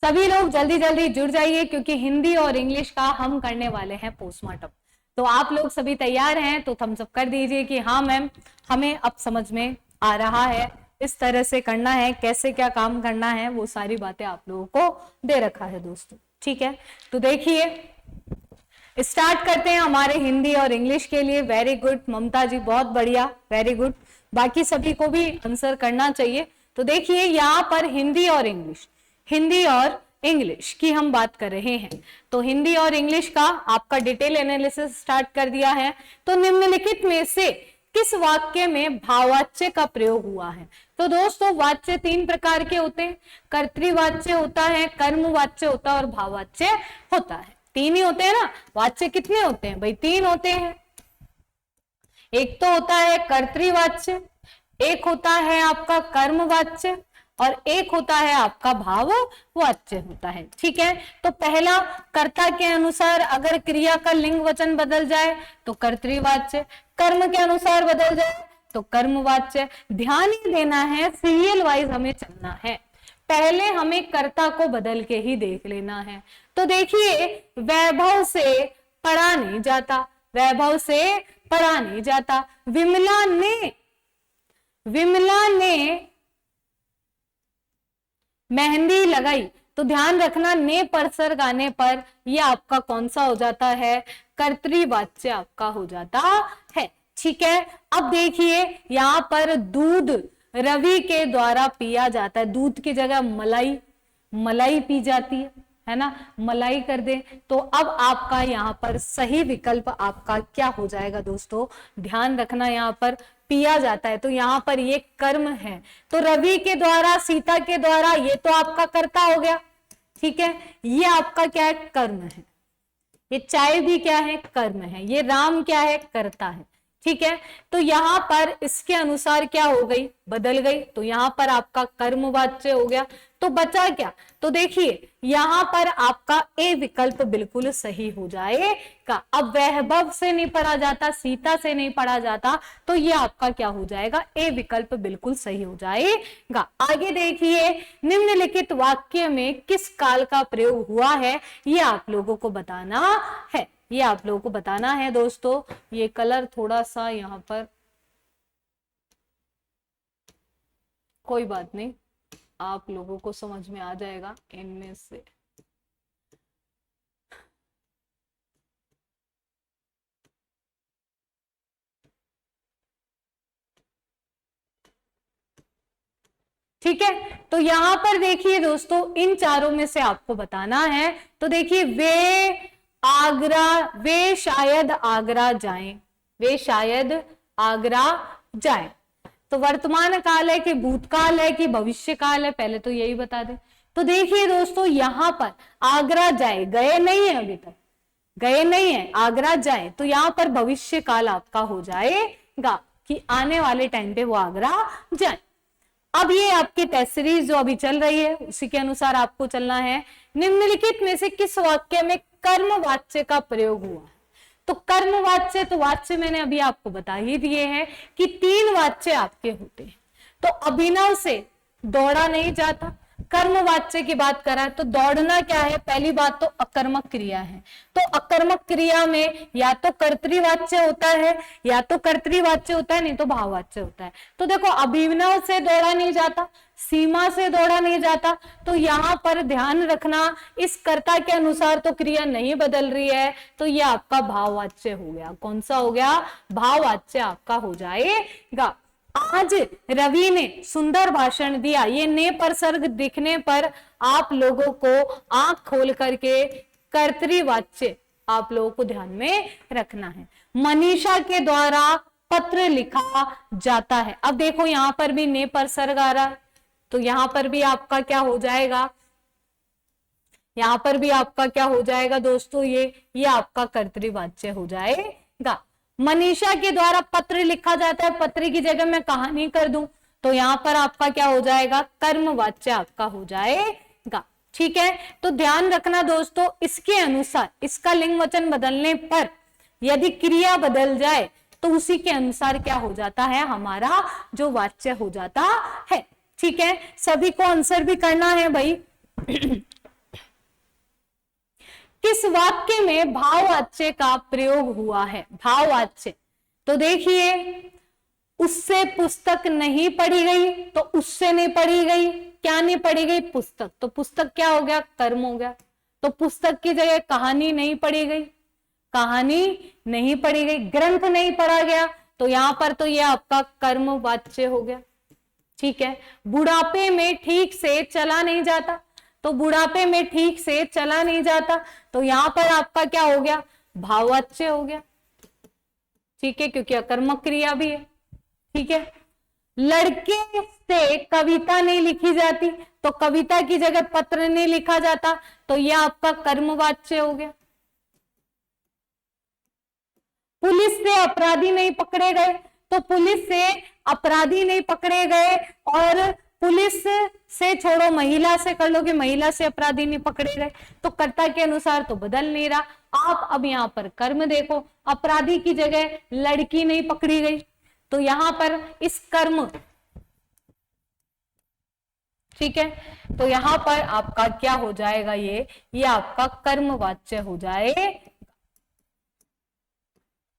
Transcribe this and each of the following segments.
सभी लोग जल्दी जल्दी जुड़ जाइए क्योंकि हिंदी और इंग्लिश का हम करने वाले हैं पोस्टमार्टम। तो आप लोग सभी तैयार हैं तो थम्स अप कर दीजिए कि हाँ मैम, हमें अब समझ में आ रहा है, इस तरह से करना है, कैसे क्या काम करना है, वो सारी बातें आप लोगों को दे रखा है दोस्तों। ठीक है, तो देखिए स्टार्ट करते हैं हमारे हिंदी और इंग्लिश के लिए। वेरी गुड ममता जी, बहुत बढ़िया, वेरी गुड। बाकी सभी को भी आंसर करना चाहिए। तो देखिए यहाँ पर हिंदी और इंग्लिश की हम बात कर रहे हैं। तो हिंदी और इंग्लिश का आपका डिटेल एनालिसिस स्टार्ट कर दिया है। तो निम्नलिखित में से किस वाक्य में भाववाच्य का प्रयोग हुआ है? तो दोस्तों वाच्य 3 प्रकार के होते हैं, कर्तृवाच्य होता है, कर्मवाच्य होता है और भाववाच्य होता है। 3 ही होते हैं ना, वाच्य कितने होते हैं भाई? 3 होते हैं। एक तो होता है कर्तृवाच्य, एक होता है आपका कर्मवाच्य और एक होता है आपका भाववाच्य होता है। ठीक है, तो पहला कर्ता के अनुसार अगर क्रिया का लिंग वचन बदल जाए तो कर्तृवाच्य, कर्म के अनुसार बदल जाए तो कर्मवाच्य। ध्यान ही देना है, सीरियल वाइज हमें चलना है, पहले हमें कर्ता को बदल के ही देख लेना है। तो देखिए वैभव से पढ़ा नहीं जाता, वैभव से पढ़ा नहीं जाता। विमला ने मेहंदी लगाई, तो ध्यान रखना ने परसर्ग आने पर ये आपका कौन सा हो जाता है? कर्तृवाच्य आपका हो जाता है। ठीक है, अब देखिए यहाँ पर दूध रवि के द्वारा पिया जाता है, दूध की जगह मलाई पी जाती है ना, मलाई कर दे। तो अब आपका यहाँ पर सही विकल्प आपका क्या हो जाएगा दोस्तों? ध्यान रखना, यहाँ पर पिया जाता है तो यहाँ पर ये कर्म है। तो रवि के द्वारा, सीता के द्वारा, ये तो आपका कर्ता हो गया। ठीक है, ये आपका क्या है? कर्म है। ये चाय भी क्या है? कर्म है। ये राम क्या है? कर्ता है। ठीक है, तो यहां पर इसके अनुसार क्या हो गई? बदल गई। तो यहां पर आपका कर्मवाच्य हो गया। तो बचा क्या? तो देखिए यहां पर आपका ए विकल्प बिल्कुल सही हो जाएगा। अब वैभव से नहीं पढ़ा जाता, सीता से नहीं पढ़ा जाता, तो ये आपका क्या हो जाएगा? ए विकल्प बिल्कुल सही हो जाएगा। आगे देखिए निम्नलिखित वाक्य में किस काल का प्रयोग हुआ है, ये आप लोगों को बताना है, ये आप लोगों को बताना है दोस्तों। ये कलर थोड़ा सा यहाँ पर, कोई बात नहीं, आप लोगों को समझ में आ जाएगा इनमें से। ठीक है, तो यहां पर देखिए दोस्तों इन चारों में से आपको बताना है। तो देखिए वे शायद आगरा जाएं, वे शायद आगरा जाएं। तो वर्तमान काल है कि भूतकाल है कि भविष्य काल है, पहले तो यही बता दें। तो देखिए दोस्तों यहां पर आगरा जाए, गए नहीं है, अभी तक गए नहीं है, आगरा जाए, तो यहां पर भविष्य काल आपका हो जाएगा कि आने वाले टाइम पे वो आगरा जाए। अब ये आपकी टेस्ट सीरीज जो अभी चल रही है उसी के अनुसार आपको चलना है। निम्नलिखित में से किस वाक्य में कर्मवाच्य का प्रयोग हुआ? तो कर्मवाच्य, तो वाच्य मैंने अभी आपको बता ही दिए हैं कि 3 वाच्य आपके होते हैं। तो अभिनव से दौड़ा नहीं जाता, कर्मवाच्य की बात करा तो दौड़ना क्या है? पहली बात तो अकर्मक क्रिया है। तो अकर्मक क्रिया में या तो कर्तृवाच्य होता है, या तो कर्तृवाच्य होता है, नहीं तो भाववाच्य होता है। तो देखो अभिनव से दौड़ा नहीं जाता, सीमा से दौड़ा नहीं जाता, तो यहां पर ध्यान रखना इस कर्ता के अनुसार तो क्रिया नहीं बदल रही है, तो ये आपका भाववाच्य हो गया। कौन सा हो गया? भाववाच्य आपका हो जाएगा। आज रवि ने सुंदर भाषण दिया, ये ने परसर्ग दिखने पर आप लोगों को आंख खोल करके कर्तृवाच्य आप लोगों को ध्यान में रखना है। मनीषा के द्वारा पत्र लिखा जाता है। अब देखो यहां पर भी ने परसर्ग आ रहा है, तो यहां पर भी आपका क्या हो जाएगा? यहां पर भी आपका क्या हो जाएगा दोस्तों? ये आपका कर्तृवाच्य हो जाएगा। मनीषा के द्वारा पत्र लिखा जाता है, पत्र की जगह मैं कहानी कर दूं तो यहां पर आपका क्या हो जाएगा? कर्मवाच्य आपका हो जाएगा। ठीक है, तो ध्यान रखना दोस्तों इसके अनुसार इसका लिंग वचन बदलने पर यदि क्रिया बदल जाए तो उसी के अनुसार क्या हो जाता है? हमारा जो वाच्य हो जाता है। ठीक है, सभी को आंसर भी करना है भाई। किस वाक्य में भाववाच्य का प्रयोग हुआ है? भाववाच्य, तो देखिए, उससे पुस्तक नहीं पढ़ी गई, तो उससे नहीं पढ़ी गई, क्या नहीं पढ़ी गई? पुस्तक। तो पुस्तक क्या हो गया? कर्म हो गया। तो पुस्तक की जगह कहानी नहीं पढ़ी गई, कहानी नहीं पढ़ी गई, ग्रंथ नहीं पढ़ा गया, तो यहां पर तो ये आपका कर्म वाच्य हो गया। ठीक है। बुढ़ापे में ठीक से चला नहीं जाता, तो बुढ़ापे में ठीक से चला नहीं जाता, तो यहां पर आपका क्या हो गया? भाववाच्य हो गया। ठीक है, क्योंकि अकर्मक क्रिया भी है। ठीक है। लड़के से कविता नहीं लिखी जाती, तो कविता की जगह पत्र नहीं लिखा जाता, तो यह आपका कर्मवाच्य हो गया। पुलिस से अपराधी नहीं पकड़े गए, तो पुलिस से अपराधी नहीं पकड़े गए, और पुलिस से छोड़ो, महिला से कर लो कि महिला से अपराधी नहीं पकड़े गए, तो कर्ता के अनुसार तो बदल नहीं रहा। आप अब यहां पर कर्म देखो, अपराधी की जगह लड़की नहीं पकड़ी गई, तो यहां पर इस कर्म, ठीक है, तो यहां पर आपका क्या हो जाएगा? ये आपका कर्मवाच्य हो जाए।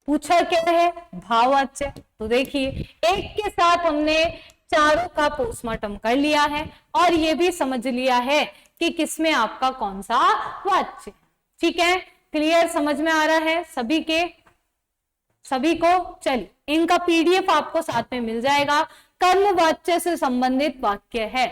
पूछा क्या है? भाववाच्य। तो देखिए, एक के साथ हमने चारों का पोस्टमार्टम कर लिया है, और ये भी समझ लिया है कि किसमें आपका कौन सा वाच्य। ठीक है, क्लियर, समझ में आ रहा है सभी को? चलिए, इनका पीडीएफ आपको साथ में मिल जाएगा। कर्मवाच्य से संबंधित वाक्य है,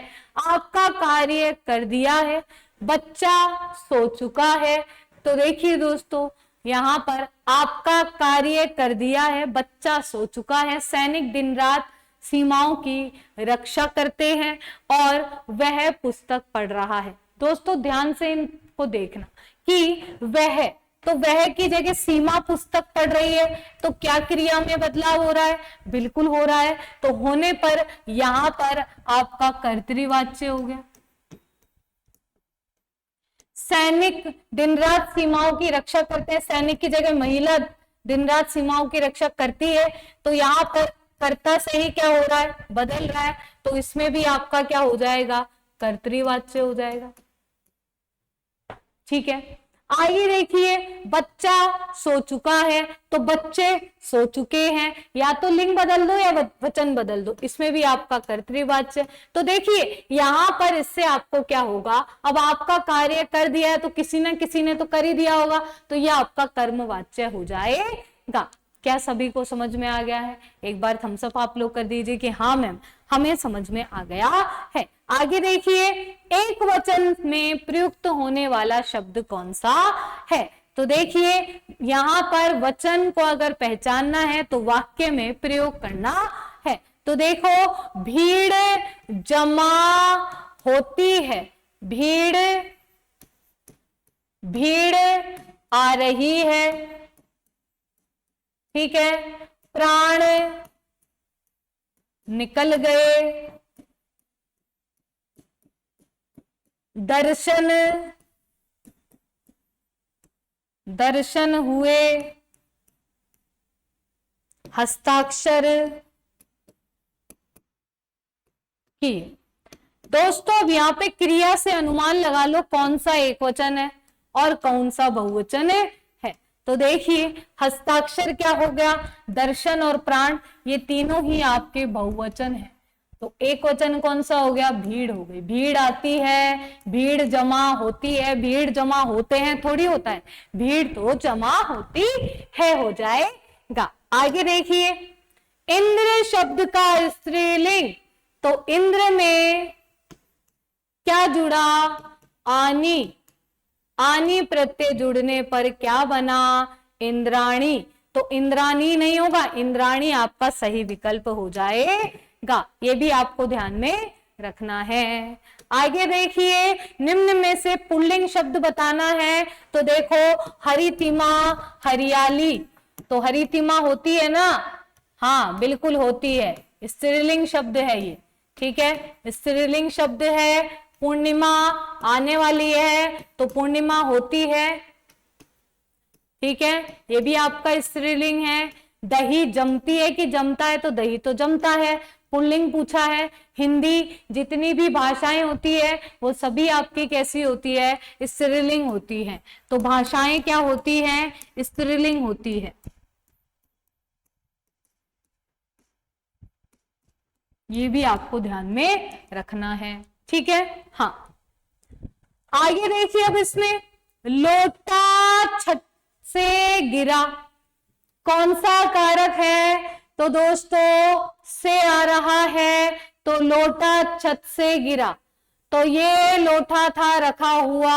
आपका कार्य कर दिया है, बच्चा सो चुका है। तो देखिए दोस्तों, यहां पर आपका कार्य कर दिया है, बच्चा सो चुका है, सैनिक दिन रात सीमाओं की रक्षा करते हैं, और वह पुस्तक पढ़ रहा है। दोस्तों ध्यान से इनको देखना कि वह, तो वह की जगह सीमा पुस्तक पढ़ रही है, तो क्या क्रिया में बदलाव हो रहा है? बिल्कुल हो रहा है। तो होने पर यहां पर आपका कर्तृवाच्य हो गया। सैनिक दिन रात सीमाओं की रक्षा करते हैं, सैनिक की जगह महिला दिन रात सीमाओं की रक्षा करती है, तो यहां पर कर्ता से ही क्या हो रहा है? बदल रहा है, तो इसमें भी आपका क्या हो जाएगा? कर्तृवाच्य हो जाएगा। ठीक है, आइए देखिए, बच्चा सो चुका है, तो बच्चे सो चुके हैं, या तो लिंग बदल दो या वचन बदल दो, इसमें भी आपका कर्तृवाच्य। तो देखिए यहां पर इससे आपको क्या होगा? अब आपका कार्य कर दिया है, तो किसी न किसी ने तो कर ही दिया होगा, तो यह आपका कर्मवाच्य हो जाएगा। क्या सभी को समझ में आ गया है? एक बार थम्स अप आप लोग कर दीजिए कि हाँ मैम, हमें समझ में आ गया है। आगे देखिए, एक वचन में प्रयुक्त होने वाला शब्द कौन सा है? तो देखिए, यहां पर वचन को अगर पहचानना है तो वाक्य में प्रयोग करना है। तो देखो, भीड़ जमा होती है, भीड़ आ रही है, ठीक है, प्राण निकल गए, दर्शन हुए, हस्ताक्षर किए। दोस्तों अब यहां पे क्रिया से अनुमान लगा लो कौन सा एक वचन है और कौन सा बहुवचन है। तो देखिए, हस्ताक्षर क्या हो गया? दर्शन और प्राण, ये तीनों ही आपके बहुवचन है। तो एक वचन कौन सा हो गया? भीड़ हो गई। भीड़ आती है, भीड़ जमा होती है, भीड़ जमा होते हैं थोड़ी होता है, भीड़ तो जमा होती है हो जाएगा। आगे देखिए, इंद्र शब्द का स्त्रीलिंग, तो इंद्र में क्या जुड़ा? आनी। आनी प्रत्यय जुड़ने पर क्या बना? इंद्राणी। तो इंद्राणी नहीं होगा, इंद्राणी आपका सही विकल्प हो जाएगा। ये भी आपको ध्यान में रखना है। आगे देखिए, निम्न में से पुल्लिंग शब्द बताना है। तो देखो, हरितिमा, हरियाली, तो हरितिमा होती है ना? हाँ बिल्कुल होती है, स्त्रीलिंग शब्द है ये, ठीक है, स्त्रीलिंग शब्द है। पूर्णिमा आने वाली है, तो पूर्णिमा होती है, ठीक है, ये भी आपका स्त्रीलिंग है। दही जमती है कि जमता है? तो दही तो जमता है। पुल्लिंग पूछा है। हिंदी जितनी भी भाषाएं होती है वो सभी आपकी कैसी होती है, स्त्रीलिंग होती है। तो भाषाएं क्या होती हैं, स्त्रीलिंग होती है। ये भी आपको ध्यान में रखना है, ठीक है। हाँ, आगे देखिए अब इसमें लोटा छत से गिरा, कौन सा कारक है, तो दोस्तों से आ रहा है, तो लोटा छत से गिरा, तो ये लोटा था रखा हुआ,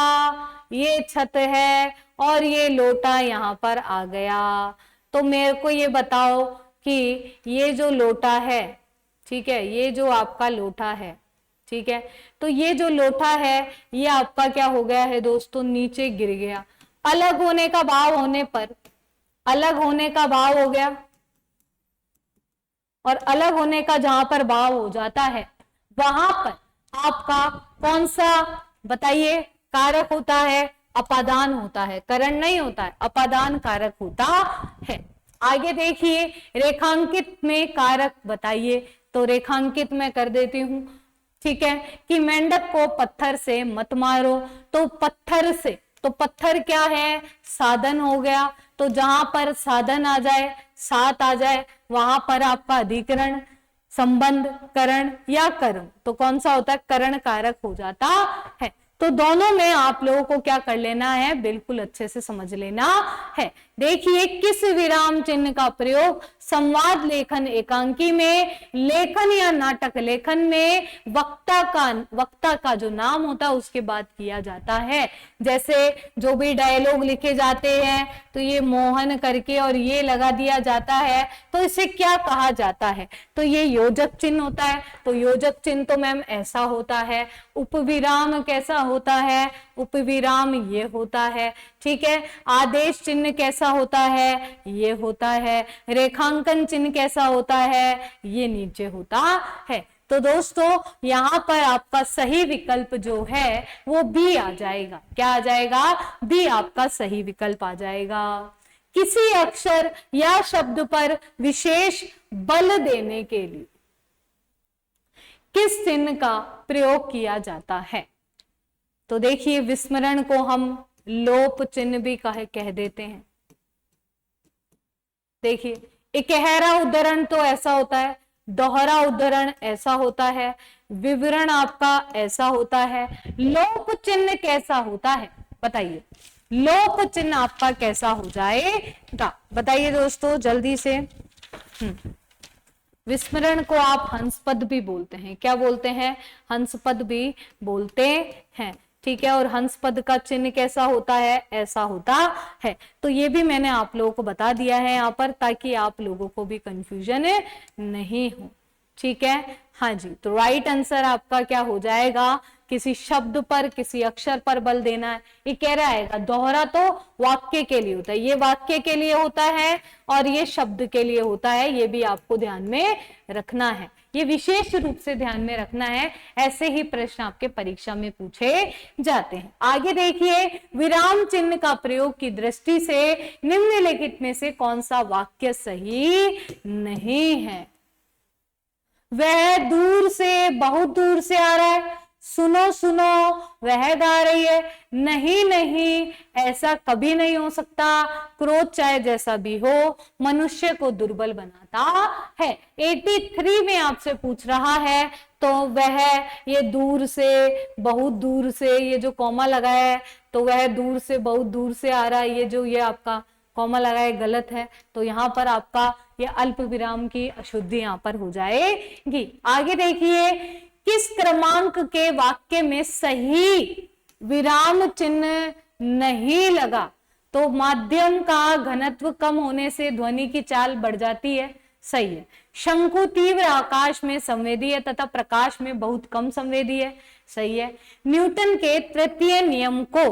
ये छत है और ये लोटा यहां पर आ गया। तो मेरे को ये बताओ कि ये जो लोटा है, ठीक है, ये जो आपका लोटा है, ठीक है, तो ये जो लोटा है ये आपका क्या हो गया है दोस्तों, नीचे गिर गया। अलग होने का भाव होने पर, अलग होने का भाव हो गया, और अलग होने का जहां पर भाव हो जाता है वहां पर आपका कौन सा बताइए कारक होता है, अपादान होता है, करण नहीं होता है, अपादान कारक होता है। आगे देखिए रेखांकित में कारक बताइए, तो रेखांकित में कर देती हूं, ठीक है, कि मेंढक को पत्थर से मत मारो, तो पत्थर से, तो पत्थर क्या है, साधन हो गया, तो जहां पर साधन आ जाए, साथ आ जाए, वहां पर आपका अधिकरण, संबंध, करण या कर्म, तो कौन सा होता है, करण कारक हो जाता है। तो दोनों में आप लोगों को क्या कर लेना है, बिल्कुल अच्छे से समझ लेना है। देखिए किस विराम चिन्ह का प्रयोग संवाद लेखन एकांकी में, लेखन या नाटक लेखन में वक्ता का जो नाम होता है उसके बाद किया जाता है। जैसे जो भी डायलॉग लिखे जाते हैं तो ये मोहन करके और ये लगा दिया जाता है, तो इसे क्या कहा जाता है, तो ये योजक चिन्ह होता है। तो योजक चिन्ह तो मैम ऐसा होता है। उपविराम कैसा होता है, उपविराम ये होता है, ठीक है। आदेश चिन्ह कैसा होता है, ये होता है। रेखांकन चिन्ह कैसा होता है, ये नीचे होता है। तो दोस्तों यहां पर आपका सही विकल्प जो है वो बी आ जाएगा। क्या आ जाएगा, बी आपका सही विकल्प आ जाएगा। किसी अक्षर या शब्द पर विशेष बल देने के लिए किस चिन्ह का प्रयोग किया जाता है, तो देखिए विस्मरण को हम लोप चिन्ह भी कह देते हैं। देखिए इकहरा उद्धरण तो ऐसा होता है, दोहरा उद्धरण ऐसा होता है, विवरण आपका ऐसा होता है। लोप चिन्ह कैसा होता है बताइए, लोप चिन्ह आपका कैसा हो जाएगा बताइए दोस्तों जल्दी से। विस्मरण को आप हंसपद भी बोलते हैं, क्या बोलते हैं, हंसपद भी बोलते हैं, ठीक है। और हंसपद का चिन्ह कैसा होता है, ऐसा होता है। तो ये भी मैंने आप लोगों को बता दिया है यहाँ पर, ताकि आप लोगों को भी कंफ्यूजन नहीं हो, ठीक है। हाँ जी, तो राइट आंसर आपका क्या हो जाएगा, किसी शब्द पर, किसी अक्षर पर बल देना है। ये कह रहा है दोहरा तो वाक्य के लिए होता है, ये वाक्य के लिए होता है और ये शब्द के लिए होता है, ये भी आपको ध्यान में रखना है, ये विशेष रूप से ध्यान में रखना है। ऐसे ही प्रश्न आपके परीक्षा में पूछे जाते हैं। आगे देखिए विराम चिन्ह का प्रयोग की दृष्टि से निम्नलिखित में से कौन सा वाक्य सही नहीं है। वह दूर से, बहुत दूर से आ रहा है, सुनो सुनो वह गा रही है, नहीं नहीं ऐसा कभी नहीं हो सकता, क्रोध चाहे जैसा भी हो मनुष्य को दुर्बल बनाता है। 83 में आपसे पूछ रहा है, तो वह ये दूर से, बहुत दूर से, ये जो कॉमा लगा है तो वह दूर से, बहुत दूर से आ रहा है, ये जो ये आपका कॉमा लगा है गलत है, तो यहाँ पर आपका ये अल्प विराम की अशुद्धि यहाँ पर हो जाएगी। आगे देखिए किस क्रमांक के वाक्य में सही विराम चिन्ह नहीं लगा, तो माध्यम का घनत्व कम होने से ध्वनि की चाल बढ़ जाती है, सही है। शंकु तीव्र आकाश में संवेदी है तथा प्रकाश में बहुत कम संवेदी है, सही है। न्यूटन के तृतीय नियम को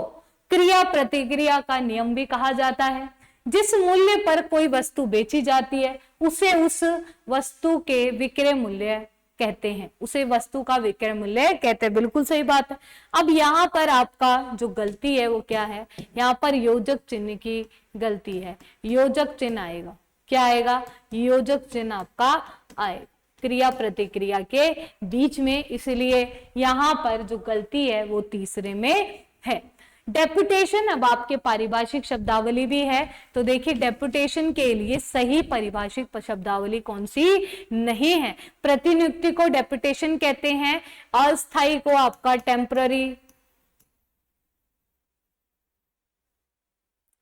क्रिया प्रतिक्रिया का नियम भी कहा जाता है। जिस मूल्य पर कोई वस्तु बेची जाती है उसे उस वस्तु के विक्रय मूल्य कहते हैं, उसे वस्तु का विक्रय मूल्य कहते हैं, बिल्कुल सही बात है। अब यहाँ पर आपका जो गलती है वो क्या है, यहाँ पर योजक चिन्ह की गलती है, योजक चिन्ह आएगा, क्या आएगा, योजक चिन्ह आपका आएगा, क्रिया प्रतिक्रिया के बीच में, इसलिए यहां पर जो गलती है वो तीसरे में है। डेपुटेशन, अब आपके पारिभाषिक शब्दावली भी है, तो देखिए डेपुटेशन के लिए सही पारिभाषिक शब्दावली कौन सी नहीं है। प्रतिनियुक्ति को डेपुटेशन कहते हैं, अस्थाई को आपका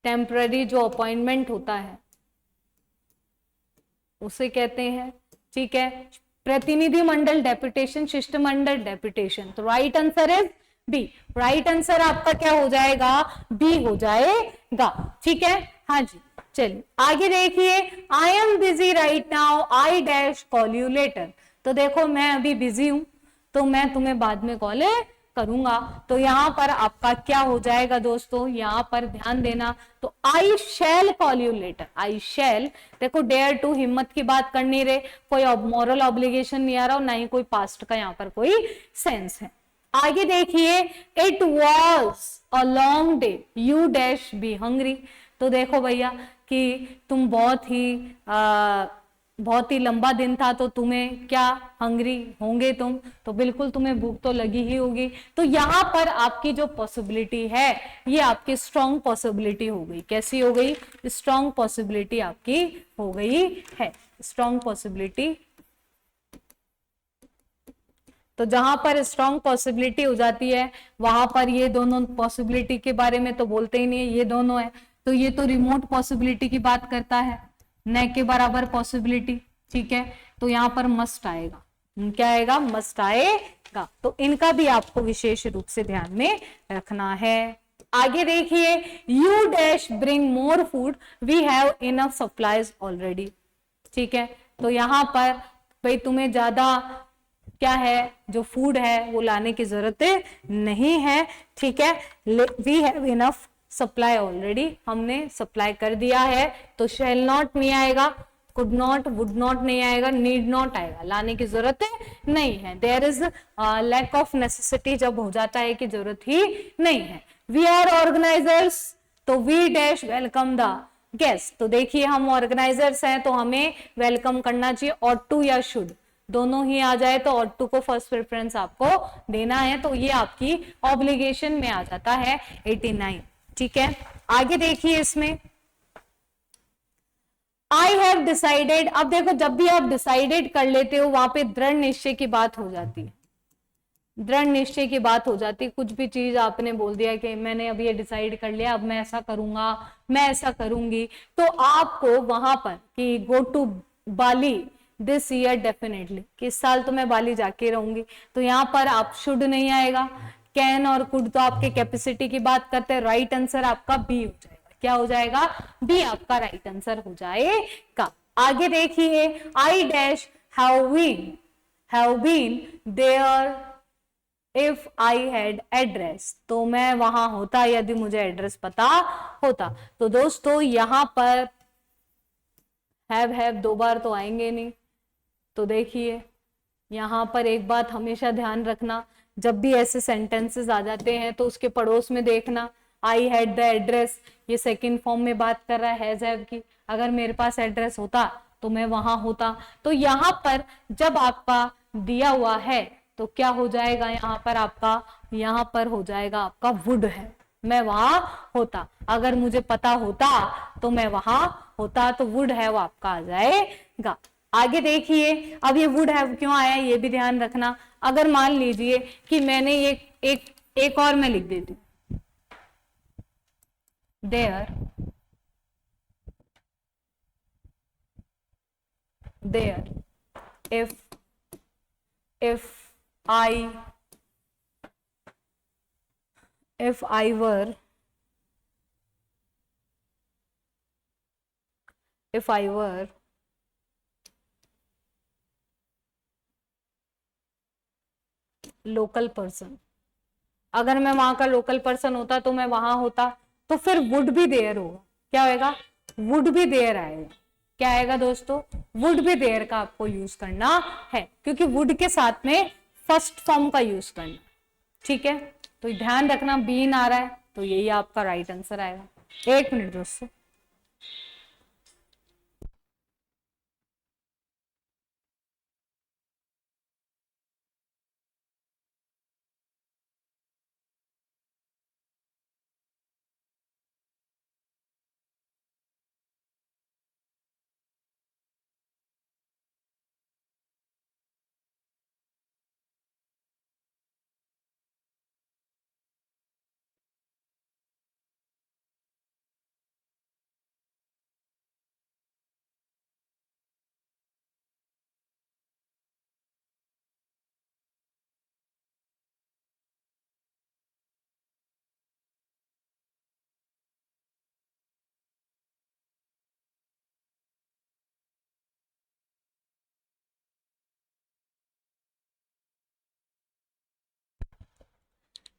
टेम्पररी जो अपॉइंटमेंट होता है उसे कहते हैं, ठीक है। प्रतिनिधि मंडल डेपुटेशन, शिष्टमंडल डेपुटेशन, तो right answer is B. Right answer आपका क्या हो जाएगा, बी हो जाएगा, ठीक है। हाँ जी, चलिए आगे देखिए, I am busy right now, I dash call you later. तो देखो मैं अभी बिजी हूं तो मैं तुम्हें बाद में कॉल करूंगा, तो यहां पर आपका क्या हो जाएगा दोस्तों, यहां पर ध्यान देना, तो आई शैल कॉल यू लेटर, आई शैल, देखो डेयर टू हिम्मत की बात करनी रे, कोई मॉरल ऑब्लिगेशन नहीं आ रहा और ना ही कोई पास्ट का यहाँ पर कोई सेंस है। आगे देखिए, it was a long day, you dash be hungry. तो देखो भैया कि तुम बहुत ही लंबा दिन था, तो तुम्हें क्या हंग्री होंगे तुम, तो बिल्कुल तुम्हें भूख तो लगी ही होगी। तो यहां पर आपकी जो पॉसिबिलिटी है ये आपकी स्ट्रॉन्ग पॉसिबिलिटी हो गई, कैसी हो गई, स्ट्रॉन्ग पॉसिबिलिटी आपकी हो गई है, स्ट्रॉन्ग पॉसिबिलिटी। तो जहां पर स्ट्रॉन्ग पॉसिबिलिटी हो जाती है वहां पर ये दोनों पॉसिबिलिटी के बारे में तो बोलते ही नहीं है, ये दोनों है, तो ये तो रिमोट पॉसिबिलिटी की बात करता है, न के बराबर पॉसिबिलिटी, ठीक है। तो यहां पर मस्ट आएगा, क्या आएगा, मस्ट आएगा, तो इनका भी आपको विशेष रूप से ध्यान में रखना है। आगे देखिए, you dash bring more food, we have enough supplies already, ठीक है। तो यहां पर भाई तुम्हें ज्यादा क्या है, जो फूड है वो लाने की जरूरत नहीं है, ठीक है। We have enough supply already, हमने सप्लाई कर दिया है, तो शैल नॉट नहीं आएगा, कुड नॉट, वुड नॉट नहीं आएगा, नीड नॉट आएगा, लाने की जरूरत नहीं है। There is lack of necessity जब हो जाता है कि जरूरत ही नहीं है। वी आर ऑर्गेनाइजर्स, तो we dash welcome the guest, तो देखिए हम ऑर्गेनाइजर्स हैं तो हमें वेलकम करना चाहिए, ऑट टू या शुड दोनों ही आ जाए तो ऑट टू को फर्स्ट प्रेफरेंस आपको देना है, तो ये आपकी ऑब्लिगेशन में आ जाता है 89, ठीक है। आगे देखिए इसमें, आई हैव डिसाइडेड, अब देखो जब भी आप डिसाइडेड कर लेते हो वहां पे दृढ़ निश्चय की बात हो जाती है, दृढ़ निश्चय की बात हो जाती है। कुछ भी चीज आपने बोल दिया कि मैंने अब ये डिसाइड कर लिया, अब मैं ऐसा करूंगा, मैं ऐसा करूंगी, तो आपको वहां पर कि go to Bali this year definitely, कि इस साल तो मैं बाली जाके रहूंगी, तो यहाँ पर आप शुड नहीं आएगा, कैन और कुड तो आपके कैपेसिटी की बात करते हैं, राइट आंसर आपका बी हो जाएगा, क्या हो जाएगा, बी आपका राइट आंसर हो जाएगा। आगे देखिए, I dash have been there if I had address, तो मैं वहां होता यदि मुझे एड्रेस पता होता। तो दोस्तों यहां पर हैव दो बार तो आएंगे नहीं, तो देखिए यहां पर एक बात हमेशा ध्यान रखना, जब भी ऐसे सेंटेंसेस आ जाते हैं तो उसके पड़ोस में देखना, आई हैड द एड्रेस, ये सेकंड फॉर्म में बात कर रहा है हैज हैव की, अगर मेरे पास एड्रेस होता तो मैं वहां होता। तो यहां पर जब आपका दिया हुआ है तो क्या हो जाएगा, यहाँ पर आपका, यहाँ पर हो जाएगा आपका वुड है, मैं वहां होता, अगर मुझे पता होता तो मैं वहां होता, तो वुड है वो आपका आ जाएगा। आगे देखिए, अब ये वुड हैव क्यों आया ये भी ध्यान रखना। अगर मान लीजिए कि मैंने ये एक और मैं लिख देती हूं, there if I were local person, अगर मैं वहां का लोकल पर्सन होता तो मैं वहां होता, तो फिर वुड भी देयर होगा, क्या होगा, वुड भी देयर आएगा, क्या आएगा दोस्तों, वुड भी देयर का आपको यूज करना है, क्योंकि वुड के साथ में फर्स्ट फॉर्म का यूज करना, ठीक है। तो ध्यान रखना बीन आ रहा है तो यही आपका राइट आंसर आएगा। एक मिनट दोस्तों।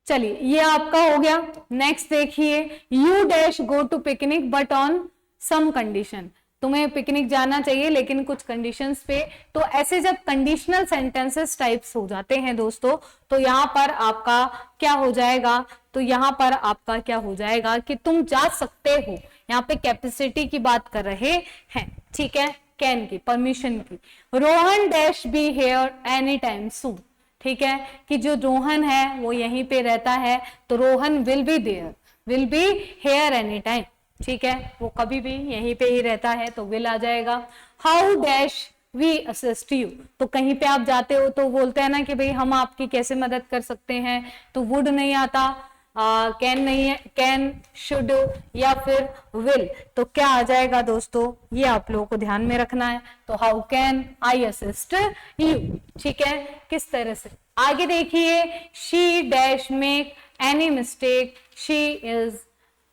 चलिए ये आपका हो गया। नेक्स्ट देखिए, you dash go to picnic but on some condition, तुम्हें पिकनिक जाना चाहिए लेकिन कुछ कंडीशंस पे। तो ऐसे जब कंडीशनल सेंटेंसेस टाइप्स हो जाते हैं दोस्तों, तो यहाँ पर आपका क्या हो जाएगा, तो यहाँ पर आपका क्या हो जाएगा कि तुम जा सकते हो। यहाँ पे कैपेसिटी की बात कर रहे हैं, ठीक है, कैन की, परमिशन की। Rohan dash B here any time soon, ठीक है, कि जो रोहन है वो यहीं पे रहता है, तो Rohan will be there, will be here any time, ठीक है, वो कभी भी यहीं पे ही रहता है, तो विल आ जाएगा। How dash we assist you, तो कहीं पे आप जाते हो तो बोलते हैं ना कि भाई हम आपकी कैसे मदद कर सकते हैं, तो वुड नहीं आता, कैन नहीं है, कैन, शुड या फिर विल, तो क्या आ जाएगा दोस्तों, ये आप लोगों को ध्यान में रखना है। तो how can I assist you, ठीक है, किस तरह से। आगे देखिए, she dash make any mistake, she is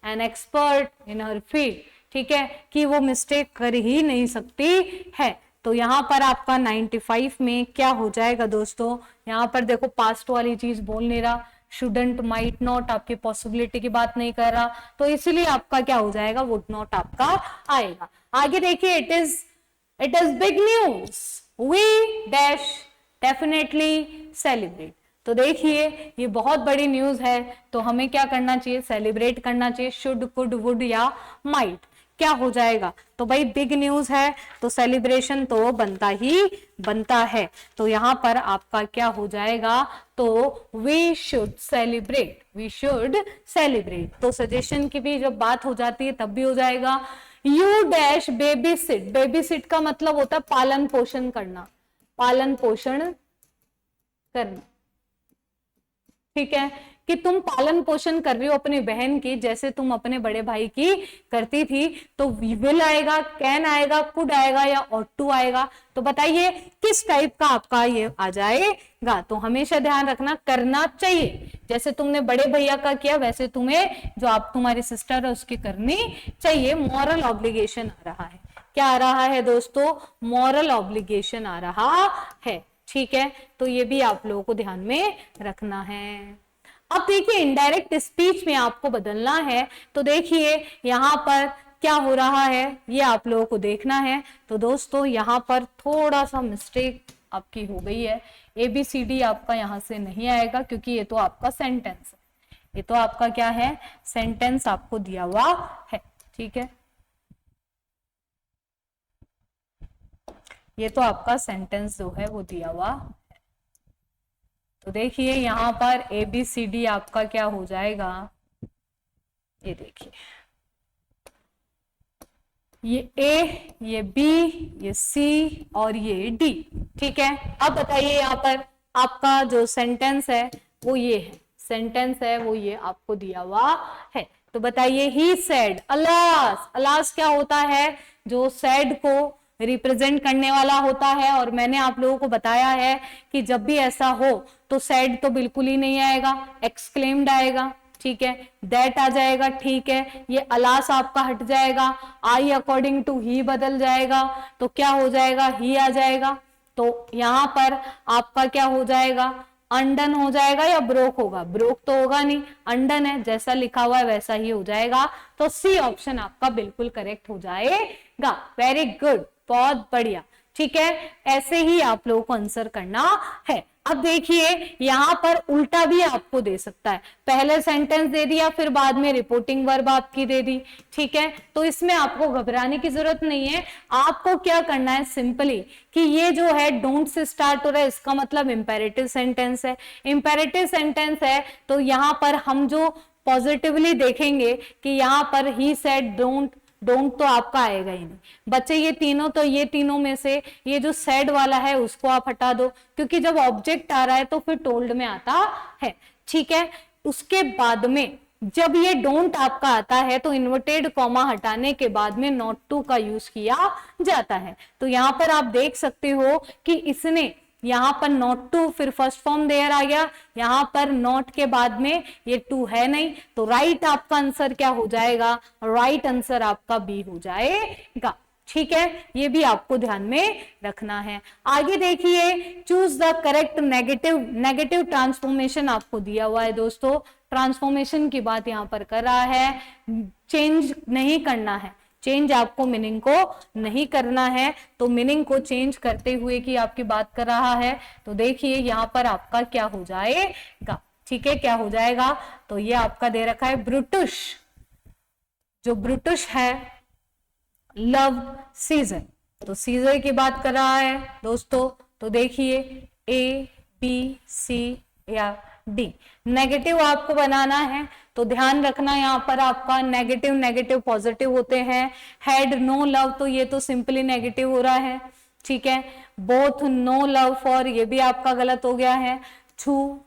an expert in her field, ठीक है, कि वो मिस्टेक कर ही नहीं सकती है। तो यहाँ पर आपका 95 में क्या हो जाएगा दोस्तों, यहाँ पर देखो पास्ट वाली चीज बोल नहीं रहा, शुडंट, माइट नॉट, आपकी पॉसिबिलिटी की बात नहीं कर रहा, तो इसीलिए आपका क्या हो जाएगा, वुड नॉट आपका आएगा। आगे देखिए, it is big news, we dash definitely celebrate, तो देखिए ये बहुत बड़ी न्यूज है, तो हमें क्या करना चाहिए, सेलिब्रेट करना चाहिए। शुड, कुड, वुड या माइट, क्या हो जाएगा, तो भाई बिग न्यूज है तो सेलिब्रेशन तो बनता ही बनता है, तो यहां पर आपका क्या हो जाएगा, तो we should celebrate, we should celebrate. तो सजेशन की भी जब बात हो जाती है तब भी हो जाएगा। You dash babysit, babysit का मतलब होता है पालन पोषण करना, पालन पोषण करना, ठीक है, कि तुम पालन पोषण कर रही हो अपनी बहन की, जैसे तुम अपने बड़े भाई की करती थी, तो विल आएगा, कैन आएगा, कुड आएगा या ऑट टू आएगा, तो बताइए किस टाइप का आपका ये आ जाएगा। तो हमेशा ध्यान रखना, करना चाहिए, जैसे तुमने बड़े भैया का किया वैसे तुम्हें जो आप तुम्हारी सिस्टर है उसकी करनी चाहिए। मॉरल ऑब्लिगेशन आ रहा है, क्या आ रहा है दोस्तों, मॉरल ऑब्लिगेशन आ रहा है, ठीक है, तो ये भी आप लोगों को ध्यान में रखना है। अब देखिए इनडायरेक्ट स्पीच में आपको बदलना है, तो देखिए यहां पर क्या हो रहा है ये आप लोगों को देखना है। तो दोस्तों यहां पर थोड़ा सा मिस्टेक आपकी हो गई है, ABCD आपका यहां से नहीं आएगा क्योंकि ये तो आपका सेंटेंस है, ये तो आपका क्या है, सेंटेंस आपको दिया हुआ है, ठीक है, ये तो आपका सेंटेंस जो है वो दिया हुआ है। तो देखिए यहां पर ABCD आपका क्या हो जाएगा, ये देखिए, ये A, ये B, ये C और ये D, ठीक है। अब बताइए यहाँ पर आपका जो सेंटेंस है वो ये है, सेंटेंस है वो ये आपको दिया हुआ है, तो बताइए ही सेड, अलास, अलास क्या होता है, जो सैड को रिप्रेजेंट करने वाला होता है, और मैंने आप लोगों को बताया है कि जब भी ऐसा हो तो सैड तो बिल्कुल ही नहीं आएगा, एक्सक्लेम्ड आएगा, ठीक है, दैट आ जाएगा, ठीक है, ये अलास आपका हट जाएगा, आई अकॉर्डिंग टू ही बदल जाएगा, तो क्या हो जाएगा, ही आ जाएगा, तो यहां पर आपका क्या हो जाएगा, अनडन हो जाएगा या ब्रोक होगा, ब्रोक तो होगा नहीं, अनडन है, जैसा लिखा हुआ है वैसा ही हो जाएगा, तो C ऑप्शन आपका बिल्कुल करेक्ट हो जाएगा। वेरी गुड, बहुत बढ़िया, ठीक है, ऐसे ही आप लोगों को आंसर करना है। अब देखिए यहां पर उल्टा भी आपको दे सकता है, पहले सेंटेंस दे दिया फिर बाद में रिपोर्टिंग वर्ब आपकी दे दी, ठीक है, तो इसमें आपको घबराने की जरूरत नहीं है। आपको क्या करना है, सिंपली कि ये जो है डोंट से स्टार्ट हो रहा है, इसका मतलब इंपेरेटिव सेंटेंस है, इंपेरेटिव सेंटेंस है तो यहां पर हम जो पॉजिटिवली देखेंगे कि यहां पर ही सेड, डोंट तो आपका आएगा ही नहीं बच्चे, ये तीनों, तो ये तीनों में से ये जो सैड वाला है उसको आप हटा दो, क्योंकि जब ऑब्जेक्ट आ रहा है तो फिर टोल्ड में आता है, ठीक है। उसके बाद में जब ये डोंट आपका आता है तो इन्वर्टेड कॉमा हटाने के बाद में नॉट टू का यूज किया जाता है, तो यहां पर आप देख सकते हो कि इसने यहाँ पर नॉट टू, फिर फर्स्ट फॉर्म देयर आ गया, यहाँ पर नॉट के बाद में ये टू है नहीं, तो राइट आपका आंसर क्या हो जाएगा, राइट आंसर आपका बी हो जाएगा, ठीक है, ये भी आपको ध्यान में रखना है। आगे देखिए, choose the correct negative transformation आपको दिया हुआ है दोस्तों। ट्रांसफॉर्मेशन की बात यहाँ पर कर रहा है, चेंज नहीं करना है, चेंज आपको मीनिंग को नहीं करना है, तो मीनिंग को चेंज करते हुए की आपकी बात कर रहा है। तो देखिए यहाँ पर आपका क्या हो जाएगा, ठीक है, क्या हो जाएगा, तो ये आपका दे रखा है ब्रूटुश, जो ब्रूटुश है लव सीजर, तो सीजर की बात कर रहा है दोस्तों। तो देखिए A B C या D, नेगेटिव आपको बनाना है, तो ध्यान रखना यहाँ पर आपका नेगेटिव नेगेटिव पॉजिटिव होते हैं। हैड नो लव, तो ये तो सिंपली नेगेटिव हो रहा है, ठीक है। बोथ नो लव फॉर, ये भी आपका गलत हो गया है। छू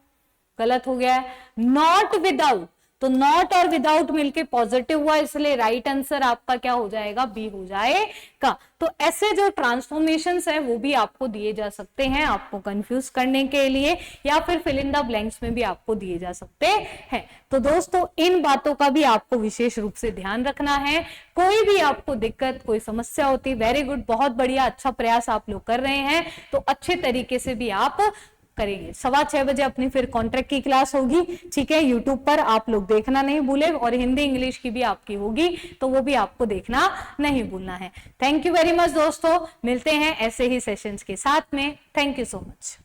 गलत हो गया है। नॉट विदाउट, तो नॉट और विदाउट मिलके पॉजिटिव हुआ, इसलिए राइट आंसर आपका क्या हो जाएगा, बी हो जाएगा। तो ऐसे जो ट्रांसफॉर्मेशंस है वो भी आपको दिए जा सकते हैं आपको कंफ्यूज करने के लिए, या फिर फिल इन द ब्लैंक्स में भी आपको दिए जा सकते हैं। तो दोस्तों इन बातों का भी आपको विशेष रूप से ध्यान रखना है। कोई भी आपको दिक्कत, कोई समस्या होती, वेरी गुड, बहुत बढ़िया, अच्छा प्रयास आप लोग कर रहे हैं, तो अच्छे तरीके से भी आप करेंगे। 6:15 बजे अपनी फिर कॉन्ट्रैक्ट की क्लास होगी, ठीक है, यूट्यूब पर आप लोग देखना नहीं भूले, और हिंदी इंग्लिश की भी आपकी होगी, तो वो भी आपको देखना नहीं भूलना है। थैंक यू वेरी मच दोस्तों, मिलते हैं ऐसे ही सेशंस के साथ में। Thank you so much.